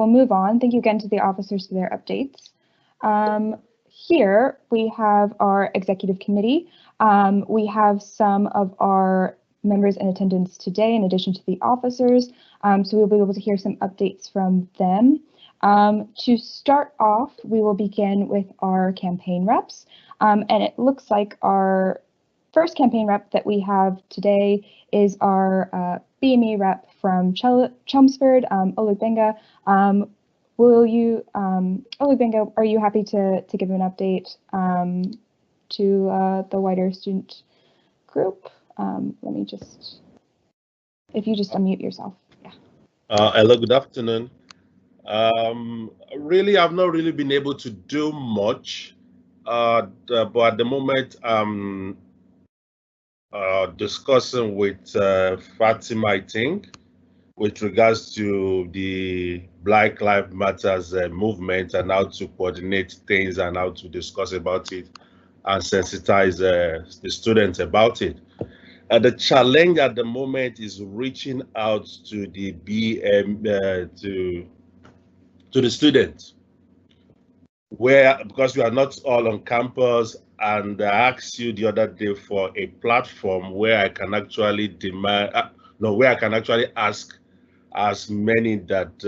We'll move on. Thank you again to the officers for their updates. Here we have our executive committee. We have some of our members in attendance today in addition to the officers, so we'll be able to hear some updates from them. To start off, we will begin with our campaign reps, and it looks like our first campaign rep that we have today is our BME rep from Chelmsford, Olubenga. Olubenga, are you happy to give an update to the wider student group? Let me just, if you just unmute yourself. Yeah. Hello, good afternoon. Really, I've not really been able to do much, but at the moment, discussing with Fatima, I think, with regards to the Black Lives Matters movement and how to coordinate things and how to discuss about it and sensitize the students about it. The challenge at the moment is reaching out to the to the students, because we are not all on campus, and I asked you the other day for a platform where I can actually demand, where I can actually ask as many that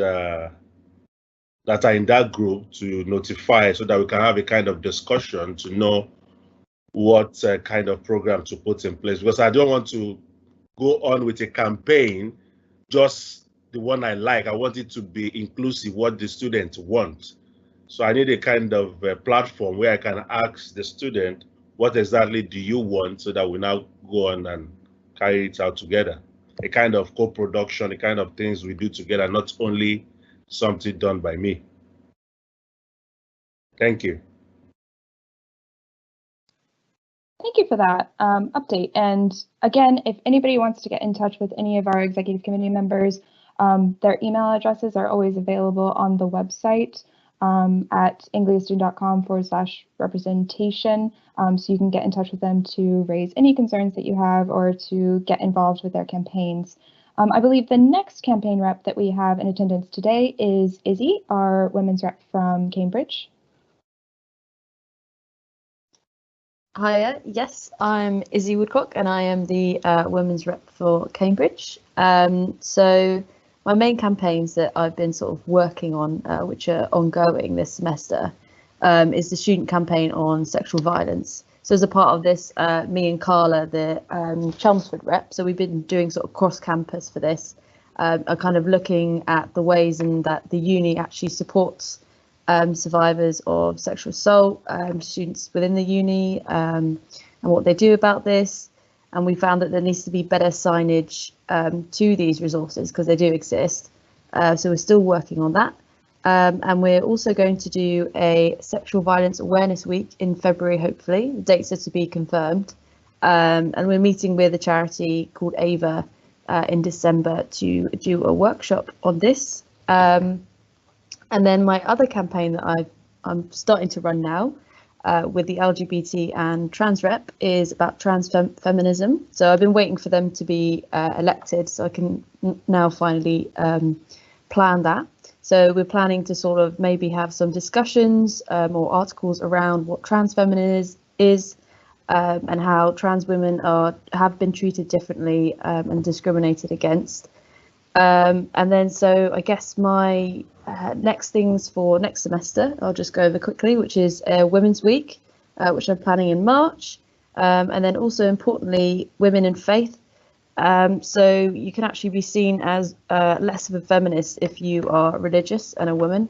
are in that group to notify, so that we can have a kind of discussion to know what kind of program to put in place, because I don't want to go on with a campaign just the one I like. I want it to be inclusive, what the students want. So I need a kind of platform where I can ask the student, what exactly do you want, so that we now go on and carry it out together. A kind of co-production, the kind of things we do together, not only something done by me. Thank you. Thank you for that update. And again, if anybody wants to get in touch with any of our executive committee members, their email addresses are always available on the website at angliastudent.com/representation. So you can get in touch with them to raise any concerns that you have or to get involved with their campaigns. I believe the next campaign rep that we have in attendance today is Izzy, our women's rep from Cambridge. Hiya, yes, I'm Izzy Woodcock and I am the women's rep for Cambridge. So my main campaigns that I've been sort of working on, which are ongoing this semester, is the student campaign on sexual violence. So as a part of this, me and Carla, the Chelmsford rep, so we've been doing sort of cross campus for this, are kind of looking at the ways in that the uni actually supports survivors of sexual assault, students within the uni, and what they do about this. And we found that there needs to be better signage to these resources, because they do exist. So we're still working on that. And we're also going to do a sexual violence awareness week in February, hopefully. The dates are to be confirmed. And we're meeting with a charity called AVA in December to do a workshop on this. And then my other campaign that I'm starting to run now with the LGBT and trans rep is about trans feminism. So I've been waiting for them to be elected so I can now finally plan that. So we're planning to sort of maybe have some discussions or articles around what trans feminism is and how trans women have been treated differently and discriminated against. And then so I guess my next things for next semester, I'll just go over quickly, which is Women's Week, which I'm planning in March. And then also importantly, Women in Faith. So you can actually be seen as less of a feminist if you are religious and a woman,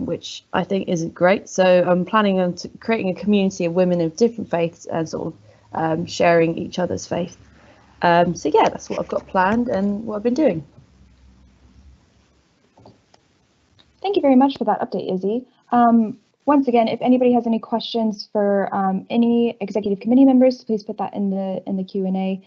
which I think isn't great. So I'm planning on creating a community of women of different faiths and sort of sharing each other's faith. So yeah, that's what I've got planned and what I've been doing. Thank you very much for that update, Izzy. Once again, if anybody has any questions for any executive committee members, please put that in the Q&A.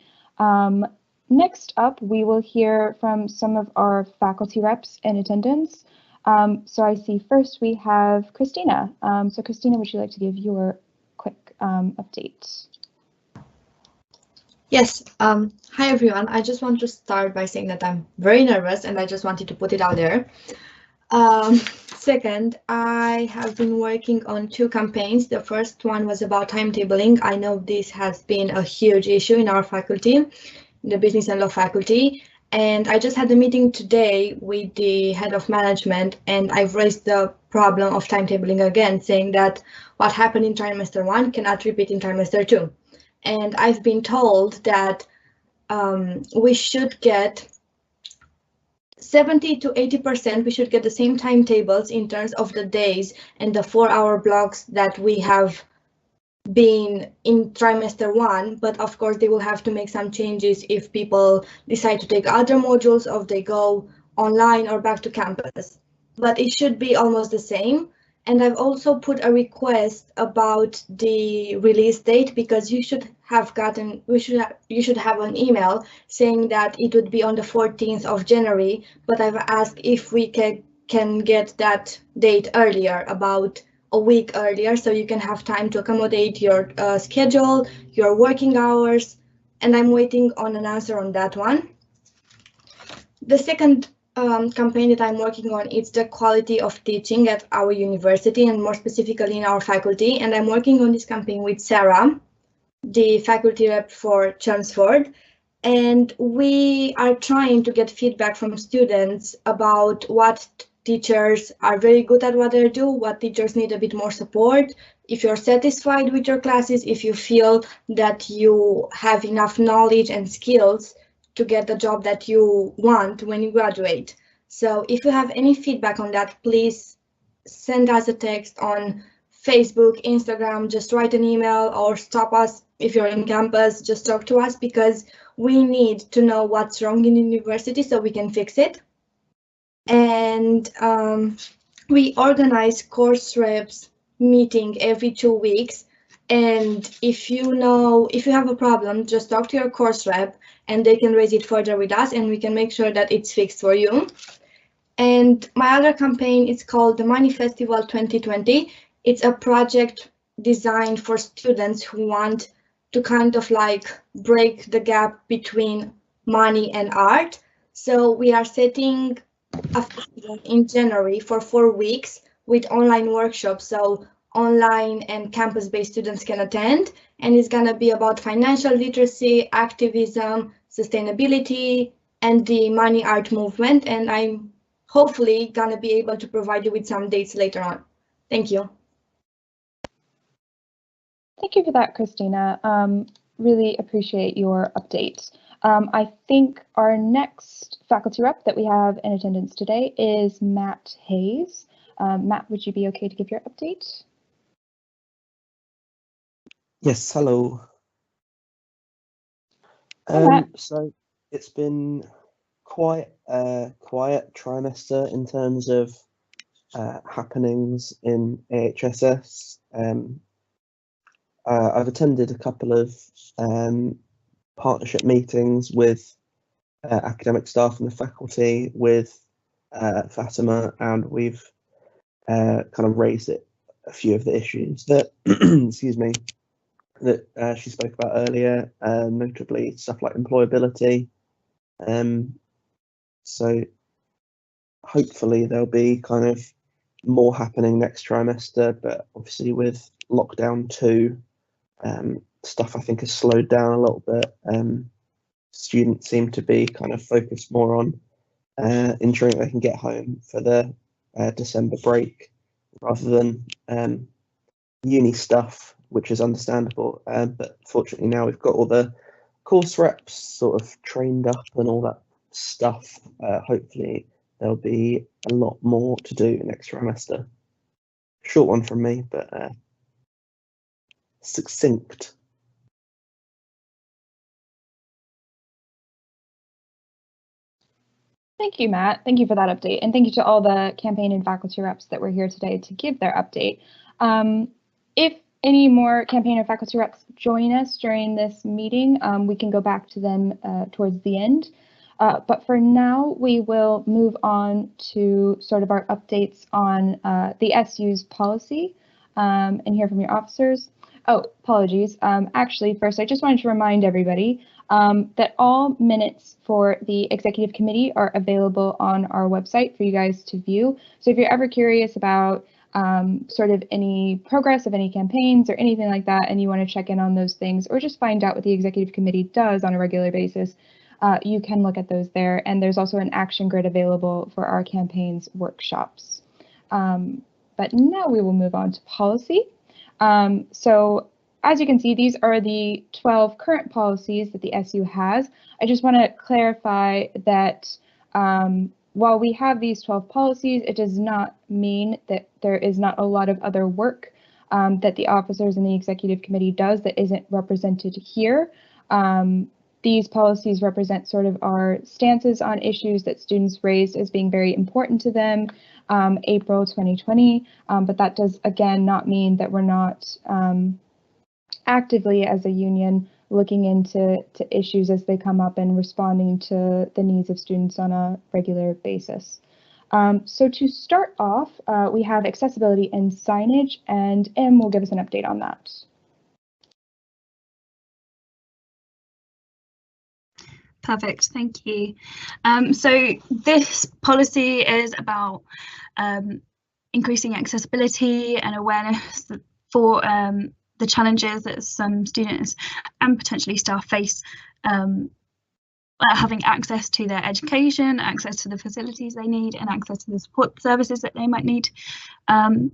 Next up, we will hear from some of our faculty reps in attendance. So I see first we have Christina. So Christina, would you like to give your quick update? Yes. Hi, everyone. I just want to start by saying that I'm very nervous and I just wanted to put it out there. Second, I have been working on 2 campaigns. The first one was about timetabling. I know this has been a huge issue in our faculty, the business and law faculty. And I just had a meeting today with the head of management, and I've raised the problem of timetabling again, saying that what happened in trimester 1 cannot repeat in trimester 2. And I've been told that we should get 70 to 80%, we should get the same timetables in terms of the days and the 4-hour blocks that we have been in trimester 1, but of course they will have to make some changes if people decide to take other modules or they go online or back to campus. But it should be almost the same. And I've also put a request about the release date, because you should have gotten, you should have an email saying that it would be on the 14th of January, but I've asked if we can get that date earlier, about a week earlier, so you can have time to accommodate your schedule, your working hours, and I'm waiting on an answer on that one. The second campaign that I'm working on is the quality of teaching at our university, and more specifically in our faculty. And I'm working on this campaign with Sarah, the faculty rep for Chelmsford. And we are trying to get feedback from students about what teachers are very good at what they do, what teachers need a bit more support, if you're satisfied with your classes, if you feel that you have enough knowledge and skills to get the job that you want when you graduate. So if you have any feedback on that, please send us a text on Facebook, Instagram, just write an email, or stop us if you're in campus, just talk to us, because we need to know what's wrong in the university so we can fix it. And we organize course reps meeting every 2 weeks. And if you have a problem, just talk to your course rep and they can raise it further with us and we can make sure that it's fixed for you. And my other campaign is called the Money Festival 2020. It's a project designed for students who want to kind of like break the gap between money and art. So we are setting a festival in January for 4 weeks with online workshops. So online and campus-based students can attend, and it's gonna be about financial literacy, activism, sustainability, and the money art movement. And I'm hopefully gonna be able to provide you with some dates later on. Thank you. Thank you for that, Christina. Really appreciate your update. I think our next faculty rep that we have in attendance today is Matt Hayes. Matt, would you be okay to give your update? Yes, hello. So it's been quite a quiet trimester in terms of happenings in AHSS. I've attended a couple of partnership meetings with academic staff and the faculty with Fatima, and we've kind of raised a few of the issues that, excuse me, that she spoke about earlier, notably stuff like employability. So hopefully there'll be kind of more happening next trimester, but obviously with lockdown 2, stuff I think has slowed down a little bit. Students seem to be kind of focused more on ensuring they can get home for the December break rather than uni stuff, which is understandable. But fortunately now we've got all the course reps sort of trained up and all that stuff. Hopefully there'll be a lot more to do next trimester. Short one from me, but succinct. Thank you, Matt. Thank you for that update. And thank you to all the campaign and faculty reps that were here today to give their update. If any more campaign or faculty reps join us during this meeting, we can go back to them towards the end. But for now, we will move on to sort of our updates on the SU's policy and hear from your officers. Oh, apologies. Actually, first, I just wanted to remind everybody that all minutes for the executive committee are available on our website for you guys to view. So if you're ever curious about sort of any progress of any campaigns or anything like that, and you want to check in on those things or just find out what the executive committee does on a regular basis, you can look at those there. And there's also an action grid available for our campaigns workshops. But now we will move on to policy. So as you can see, these are the 12 current policies that the SU has. I just want to clarify that while we have these 12 policies, it does not mean that there is not a lot of other work that the officers and the executive committee does that isn't represented here. These policies represent sort of our stances on issues that students raised as being very important to them April 2020, but that does again not mean that we're not actively as a union looking into issues as they come up and responding to the needs of students on a regular basis. So to start off, we have accessibility and signage, and Em will give us an update on that. Perfect, thank you. So this policy is about increasing accessibility and awareness for the challenges that some students and potentially staff face having access to their education, access to the facilities they need, and access to the support services that they might need.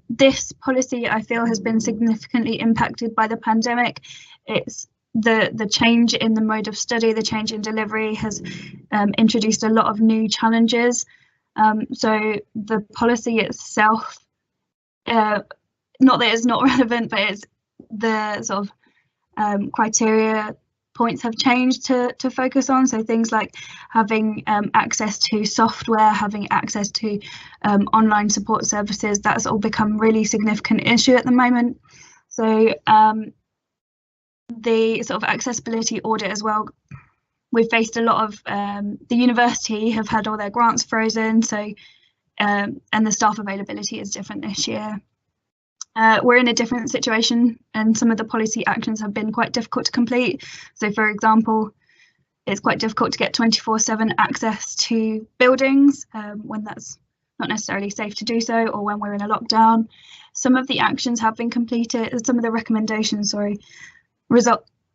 This policy, I feel, has been significantly impacted by the pandemic. It's the change in the mode of study, the change in delivery has introduced a lot of new challenges. So the policy itself, not that it's not relevant, but it's the sort of criteria points have changed to focus on. So things like having access to software, having access to online support services, that's all become really significant issue at the moment. So the sort of accessibility audit as well, we've faced a lot of the university have had all their grants frozen, so and the staff availability is different this year. We're in a different situation, and some of the policy actions have been quite difficult to complete. So for example, it's quite difficult to get 24/7 access to buildings when that's not necessarily safe to do so, or when we're in a lockdown. Some of the actions have been completed, some of the recommendations,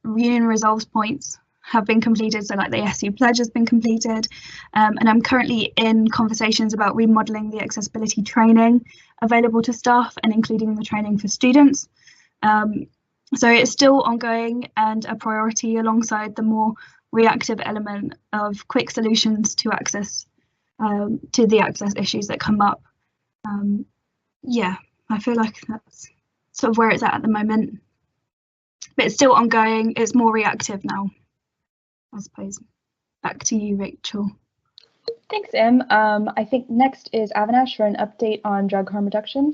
union resolves points have been completed, so like the SU pledge has been completed, and I'm currently in conversations about remodelling the accessibility training available to staff and including the training for students. So it's still ongoing and a priority alongside the more reactive element of quick solutions to access to the access issues that come up. Yeah, I feel like that's sort of where it's at the moment. But it's still ongoing, it's more reactive now, I suppose. Back to you, Rachel. Thanks, Em. I think next is Avinash for an update on drug harm reduction.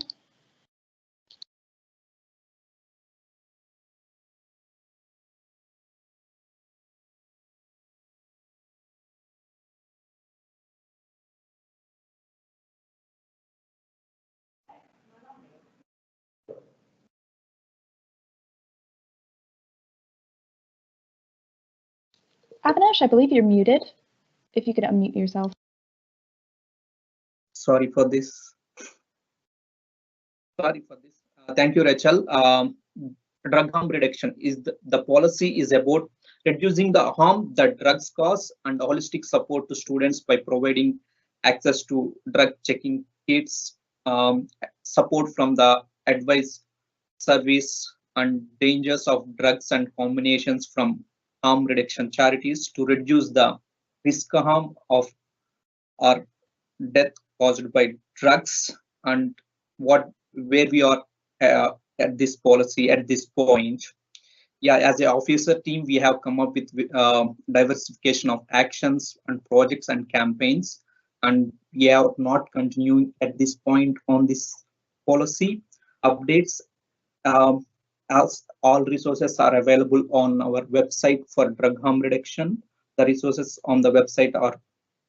Avinash, I believe you're muted. If you could unmute yourself. Sorry for this. Thank you, Rachel. Drug harm reduction is the policy is about reducing the harm that drugs cause and holistic support to students by providing access to drug checking kits, support from the advice service, and dangers of drugs and combinations from harm reduction charities to reduce the risk harm of or death caused by drugs, and where we are at this policy at this point. Yeah, as an officer team, we have come up with diversification of actions and projects and campaigns, and we are not continuing at this point on this policy updates. As all resources are available on our website for drug harm reduction. The resources on the website are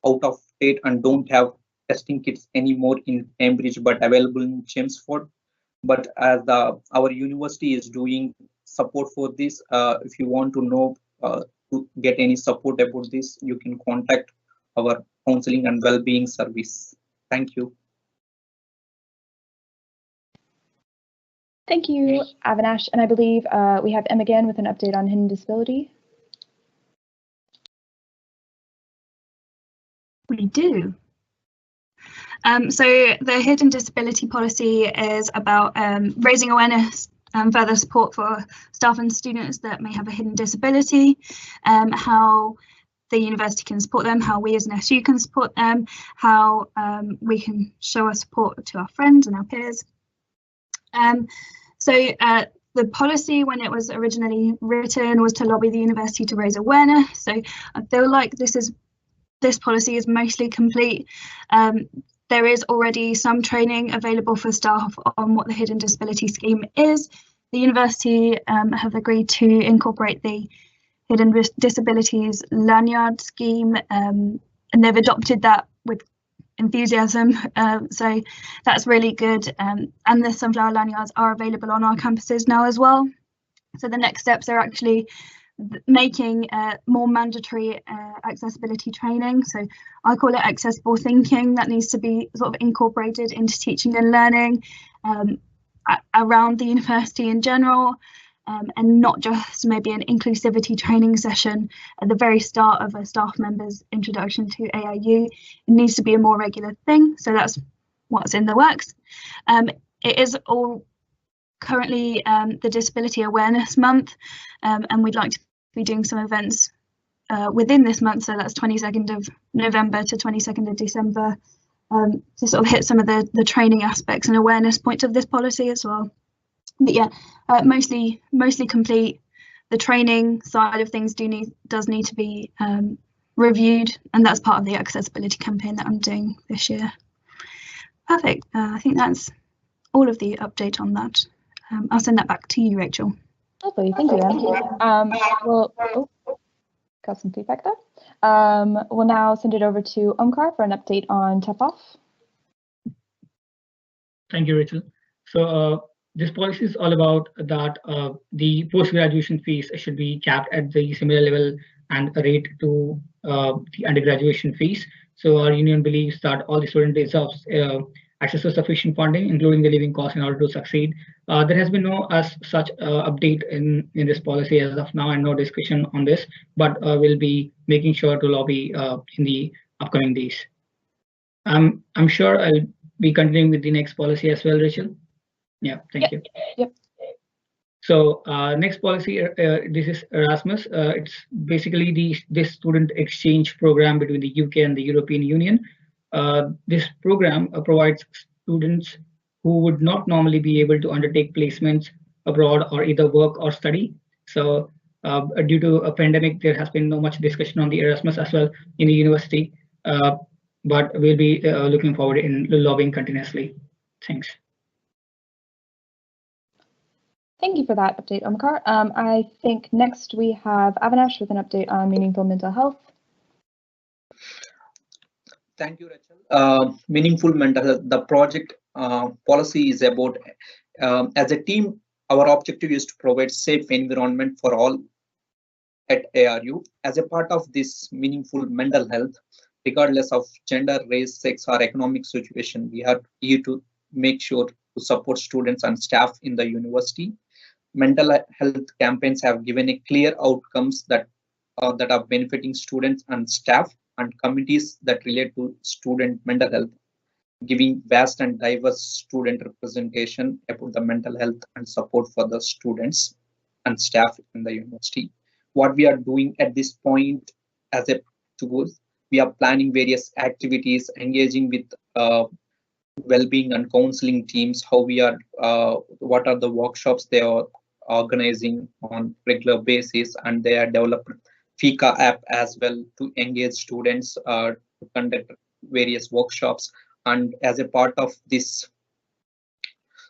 out of date and don't have testing kits anymore in Cambridge, but available in Chelmsford. But as our university is doing support for this, if you want to know to get any support about this, you can contact our counseling and well-being service. Thank you. Thank you, Avinash. And I believe we have Em again with an update on hidden disability. We do. So the hidden disability policy is about raising awareness and further support for staff and students that may have a hidden disability, how the university can support them, how we as an SU can support them, how we can show our support to our friends and our peers. The policy, when it was originally written, was to lobby the university to raise awareness. So I feel like this policy is mostly complete. There is already some training available for staff on what the hidden disability scheme is. The university have agreed to incorporate the hidden disabilities lanyard scheme, and they've adopted that with enthusiasm. So that's really good. And the sunflower lanyards are available on our campuses now as well. So the next steps are actually making more mandatory accessibility training. So I call it accessible thinking. That needs to be sort of incorporated into teaching and learning around the university in general, and not just maybe an inclusivity training session at the very start of a staff member's introduction to AIU. It needs to be a more regular thing. So that's what's in the works. It is all currently the Disability Awareness Month, and we'd like to be doing some events within this month, so that's 22nd of November to 22nd of December, to sort of hit some of the training aspects and awareness points of this policy as well. But yeah, mostly complete. The training side of things does need to be reviewed, and that's part of the accessibility campaign that I'm doing this year. Perfect. I think that's all of the update on that. I'll send that back to you, Rachel. Lovely, thank you, Em. Got some feedback there. We'll now send it over to Omkar for an update on TEPOF. Thank you, Rachel. So this policy is all about that the post-graduation fees should be capped at the similar level and rate to the undergraduation fees. So our union believes that all the student deserves access to sufficient funding, including the living costs, in order to succeed. There has been no as such update in this policy as of now, and no discussion on this, but we'll be making sure to lobby in the upcoming days. I'm sure I'll be continuing with the next policy as well, Rachel. Yeah, thank you. Yep. So next policy, this is Erasmus. It's basically this student exchange program between the UK and the European Union. This program provides students who would not normally be able to undertake placements abroad or either work or study. So due to a pandemic, there has been no much discussion on the Erasmus as well in the university, but we'll be looking forward in lobbying continuously. Thanks. Thank you for that update, Omkar. I think next we have Avinash with an update on meaningful mental health. Thank you, Rachel. Meaningful mental health. The project policy is about, as a team, our objective is to provide safe environment for all at ARU. As a part of this meaningful mental health, regardless of gender, race, sex, or economic situation, we are here to make sure to support students and staff in the university. Mental health campaigns have given a clear outcomes that are benefiting students and staff and communities that relate to student mental health, giving vast and diverse student representation about the mental health and support for the students and staff in the university. What we are doing at this point as a tool, we are planning various activities, engaging with well-being and counseling teams, how we are, what are the workshops they are organizing on regular basis, and they are developed Fika app as well to engage students to conduct various workshops. And as a part of this,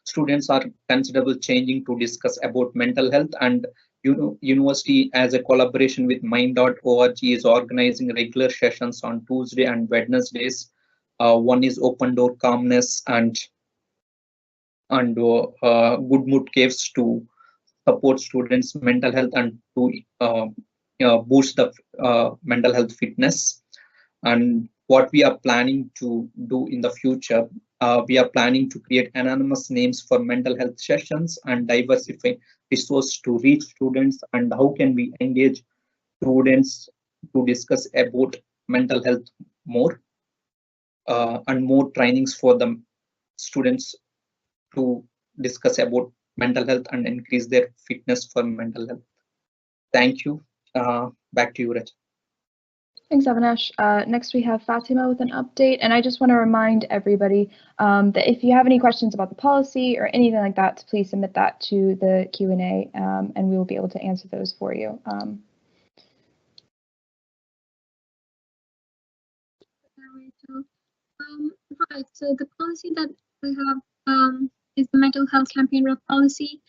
students are considerable changing to discuss about mental health, and university as a collaboration with mind.org is organizing regular sessions on Tuesday and Wednesdays. One is Open Door Calmness and Good Mood Caves to support students' mental health and to boost the mental health fitness. And what we are planning to do in the future, we are planning to create anonymous names for mental health sessions and diversify resources to reach students. And how can we engage students to discuss about mental health more, and more trainings for the students to discuss about mental health and increase their fitness for mental health. Thank you. Back to you, Rachel. Thanks, Avinash. Next, we have Fatima with an update. And I just want to remind everybody that if you have any questions about the policy or anything like that, please submit that to the Q&A, and we will be able to answer those for you. Right, so the policy that we have is the mental health campaign rep policy.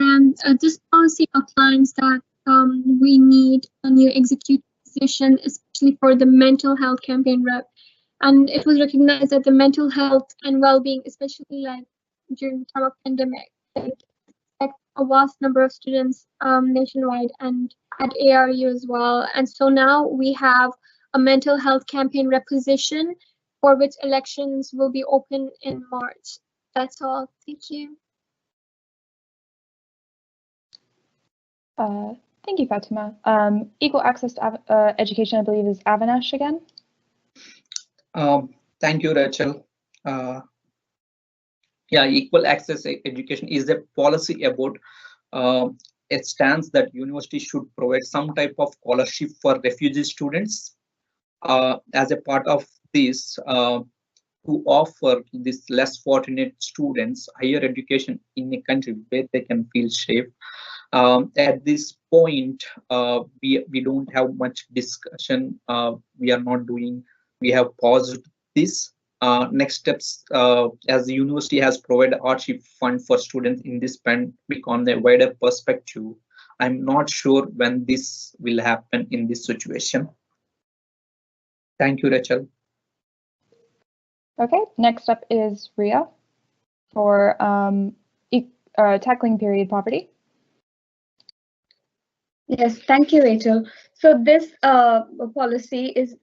And this policy outlines that we need a new executive position, especially for the mental health campaign rep. And it was recognized that the mental health and well-being, especially like during the time of pandemic, it affects a vast number of students nationwide and at ARU as well. And so now we have a mental health campaign rep position for which elections will be open in March. That's all. Thank you. Thank you, Fatima. Equal access to education, I believe, is Avinash again. Thank you, Rachel. Yeah, equal access education is a policy about it stands that university should provide some type of scholarship for refugee students. As a part of this, to offer these less fortunate students higher education in a country where they can feel safe. At this point, we don't have much discussion. We are not doing. We have paused this. Next steps, as the university has provided hardship fund for students in this pandemic on a wider perspective. I'm not sure when this will happen in this situation. Thank you, Rachel. Okay, next up is Ria for tackling period poverty. Yes, thank you, Rachel. So this policy is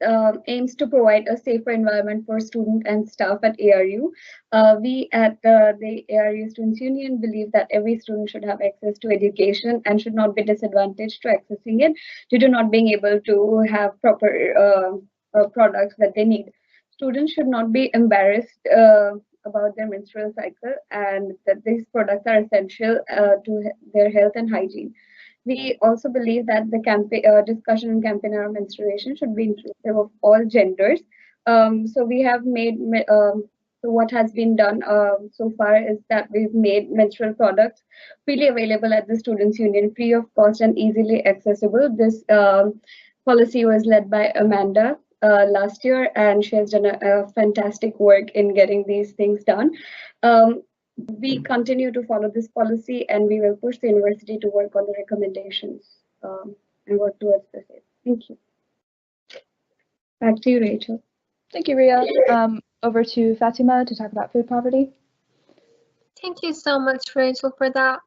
aims to provide a safer environment for students and staff at ARU. We at the ARU Students Union believe that every student should have access to education and should not be disadvantaged to accessing it due to not being able to have proper products that they need. Students should not be embarrassed about their menstrual cycle, and that these products are essential to their health and hygiene. We also believe that the discussion and campaign around menstruation should be inclusive of all genders. So we have made, so what has been done so far is that we've made menstrual products freely available at the Students' Union, free of cost and easily accessible. This policy was led by Amanda last year, and she has done a fantastic work in getting these things done. We continue to follow this policy, and we will push the university to work on the recommendations and work towards this. Thank you. Back to you, Rachel. Thank you, Ria. Over to Fatima to talk about food poverty. Thank you so much, Rachel, for that.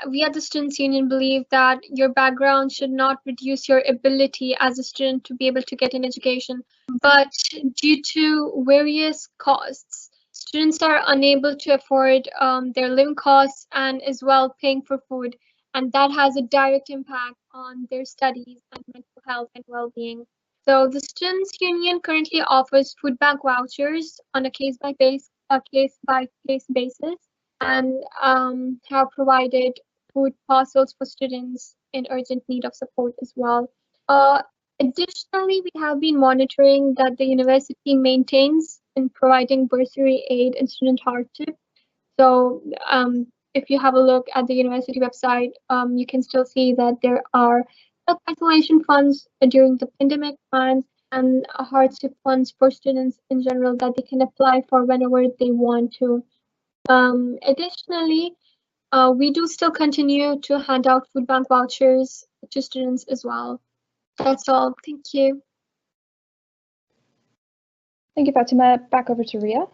We at the Students' Union believe that your background should not reduce your ability as a student to be able to get an education, but due to various costs, students are unable to afford their living costs and as well paying for food, and that has a direct impact on their studies and mental health and well-being. So the Students' Union currently offers food bank vouchers on a case-by-case basis, and have provided food parcels for students in urgent need of support as well. Additionally, we have been monitoring that the university maintains in providing bursary aid and student hardship. So if you have a look at the university website, you can still see that there are self-isolation funds during the pandemic times and hardship funds for students in general that they can apply for whenever they want to. Additionally, we do still continue to hand out food bank vouchers to students as well. That's all. Thank you. Thank you, Fatima. Back over to Ria.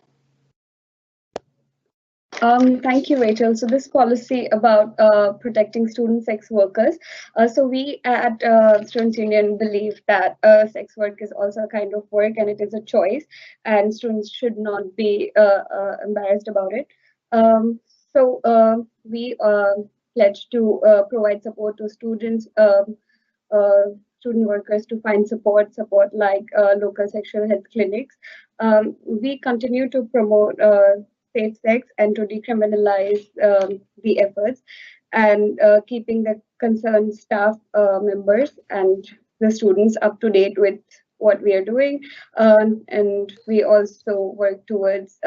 Thank you, Rachel. So this policy about protecting student sex workers. So we at Students' Union believe that sex work is also a kind of work and it is a choice, and students should not be embarrassed about it. So we pledge to provide support to students, student workers to find support like local sexual health clinics. We continue to promote safe sex and to decriminalize the efforts, and keeping the concerned staff members and the students up to date with what we are doing. And we also work towards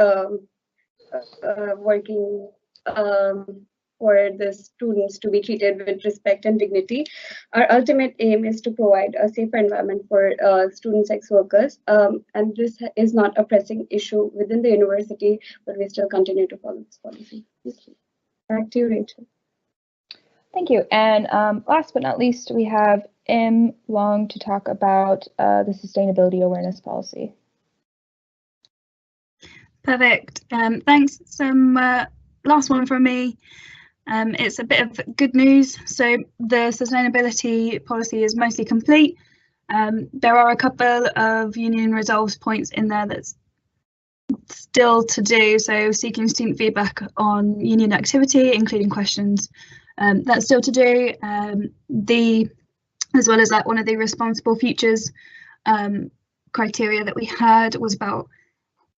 working for the students to be treated with respect and dignity. Our ultimate aim is to provide a safer environment for student sex workers, and this is not a pressing issue within the university, but we still continue to follow this policy. Thank you. Back to you, Rachel. Thank you. And last but not least, we have M. Long to talk about the sustainability awareness policy. Perfect. Thanks. Some last one from me. It's a bit of good news. So the sustainability policy is mostly complete. There are a couple of union resolves points in there that's still to do. So seeking student feedback on union activity, including questions, that's still to do. As well as that, one of the responsible futures criteria that we had was about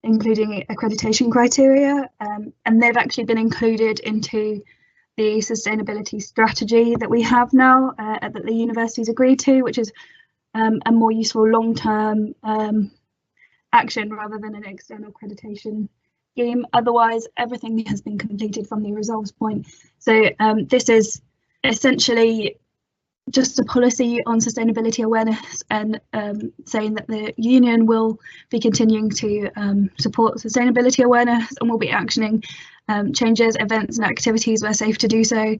including accreditation criteria, and they've actually been included into the sustainability strategy that we have now that the universities agreed to, which is a more useful long-term action rather than an external accreditation scheme. Otherwise, everything has been completed from the resolves point. So this is essentially just a policy on sustainability awareness, and saying that the union will be continuing to support sustainability awareness and will be actioning changes, events and activities where safe to do so,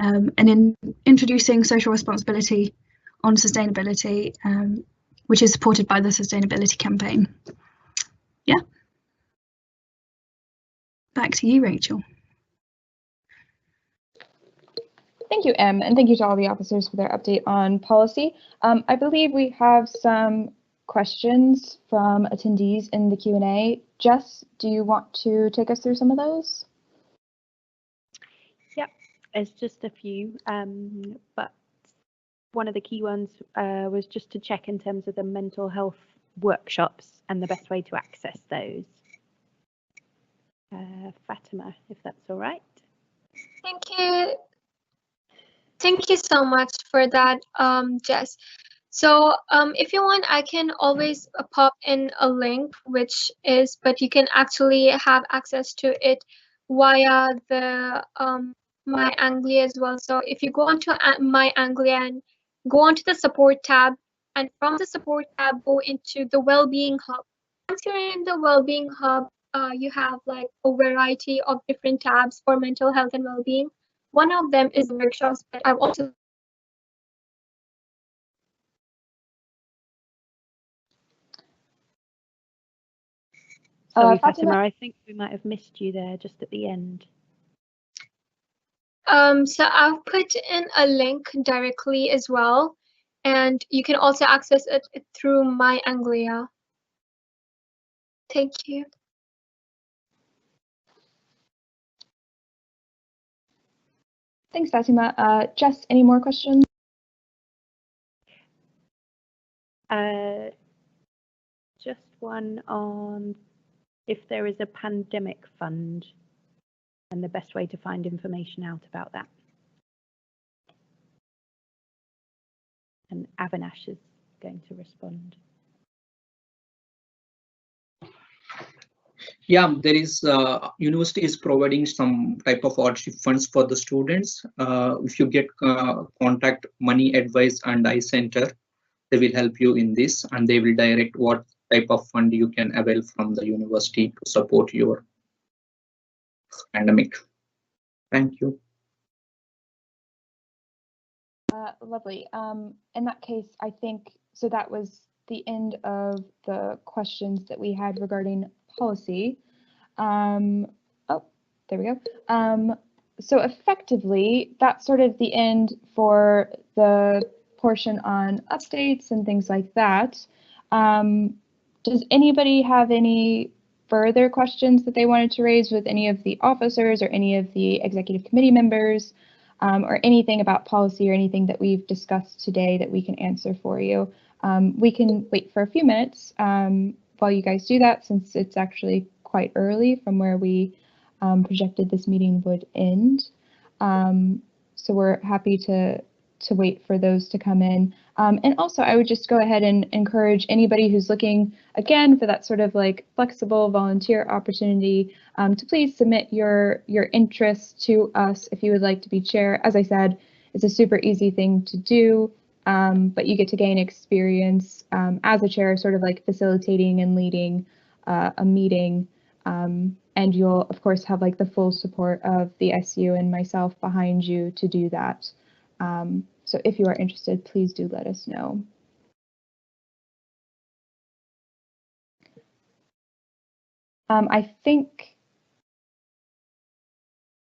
and in introducing social responsibility on sustainability, which is supported by the sustainability campaign. Yeah. Back to you, Rachel. Thank you, Em, and thank you to all the officers for their update on policy. I believe we have some questions from attendees in the Q&A. Jess, do you want to take us through some of those? Yep, it's just a few, but one of the key ones was just to check in terms of the mental health workshops and the best way to access those. Fatima, if that's all right. Thank you. Thank you so much for that, Jess. So if you want, I can always pop in a link, but you can actually have access to it via the My Anglia as well. So if you go onto My Anglia and go onto the support tab, and from the support tab, go into the Wellbeing Hub. Once you're in the Wellbeing Hub, you have like a variety of different tabs for mental health and well-being. One of them is workshops, but I've also Sorry, Fatima, I think we might have missed you there just at the end. So I've put in a link directly as well, and you can also access it through My Anglia. Thank you. Thanks, Fatima. Jess, any more questions? Just one on if there is a pandemic fund and the best way to find information out about that. And Avinash is going to respond. Yeah, there is university is providing some type of hardship funds for the students. If you get contact Money Advice and I Center, they will help you in this, and they will direct what type of fund you can avail from the university to support your pandemic. Thank you. Lovely. In that case, I think, so that was the end of the questions that we had regarding policy. Oh, There we go. So effectively, that's sort of the end for the portion on updates and things like that. Does anybody have any further questions that they wanted to raise with any of the officers or any of the executive committee members, or anything about policy or anything that we've discussed today that we can answer for you? We can wait for a few minutes while you guys do that, since it's actually quite early from where we projected this meeting would end. So we're happy to wait for those to come in. And also, I would just go ahead and encourage anybody who's looking, again, for that sort of like flexible volunteer opportunity to please submit your interest to us if you would like to be chair. As I said, it's a super easy thing to do, but you get to gain experience as a chair, sort of like facilitating and leading a meeting. And you'll, of course, have like the full support of the SU and myself behind you to do that. So if you are interested, please do let us know. I think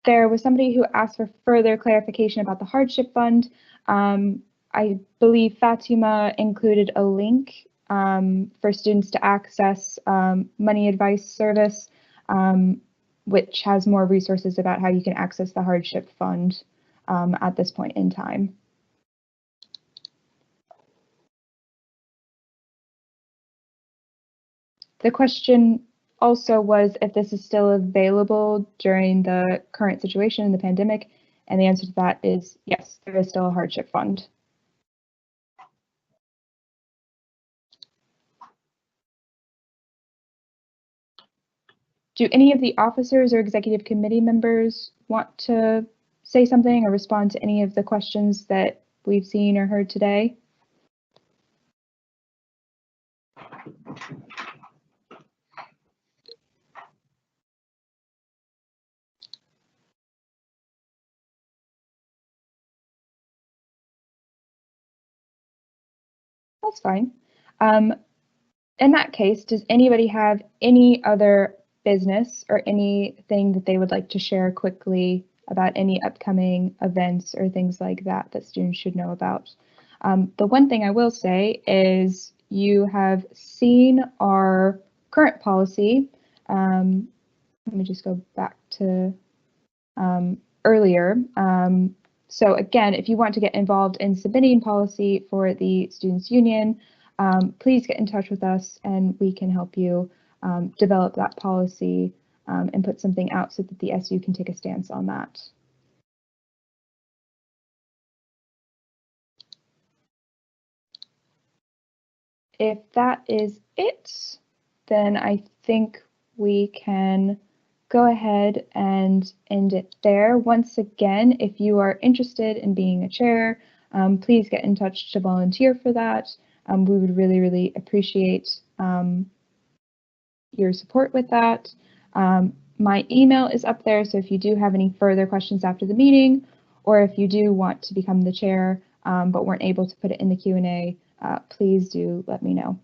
there was somebody who asked for further clarification about the hardship fund. I believe Fatima included a link for students to access money advice service, which has more resources about how you can access the hardship fund at this point in time. The question also was if this is still available during the current situation in the pandemic, and the answer to that is yes, there is still a hardship fund. Do any of the officers or executive committee members want to say something or respond to any of the questions that we've seen or heard today? That's fine. In that case, does anybody have any other business or anything that they would like to share quickly about any upcoming events or things like that that students should know about? The one thing I will say is you have seen our current policy. Let me just go back to earlier. So again, if you want to get involved in submitting policy for the Students' Union, please get in touch with us and we can help you develop that policy and put something out so that the SU can take a stance on that. If that is it, then I think we can go ahead and end it there. Once again, if you are interested in being a chair, please get in touch to volunteer for that. We would really, really appreciate your support with that. My email is up there, so if you do have any further questions after the meeting, or if you do want to become the chair but weren't able to put it in the Q&A, please do let me know.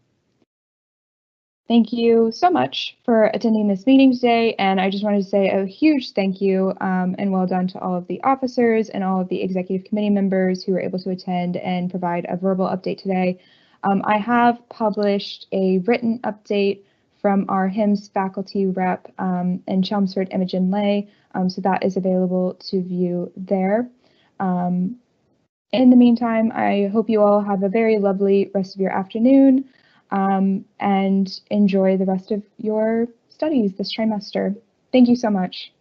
Thank you so much for attending this meeting today, and I just wanted to say a huge thank you and well done to all of the officers and all of the executive committee members who were able to attend and provide a verbal update today. I have published a written update from our HIMSS faculty rep and Chelmsford Imogen Lay, so that is available to view there. In the meantime, I hope you all have a very lovely rest of your afternoon and enjoy the rest of your studies this trimester. Thank you so much.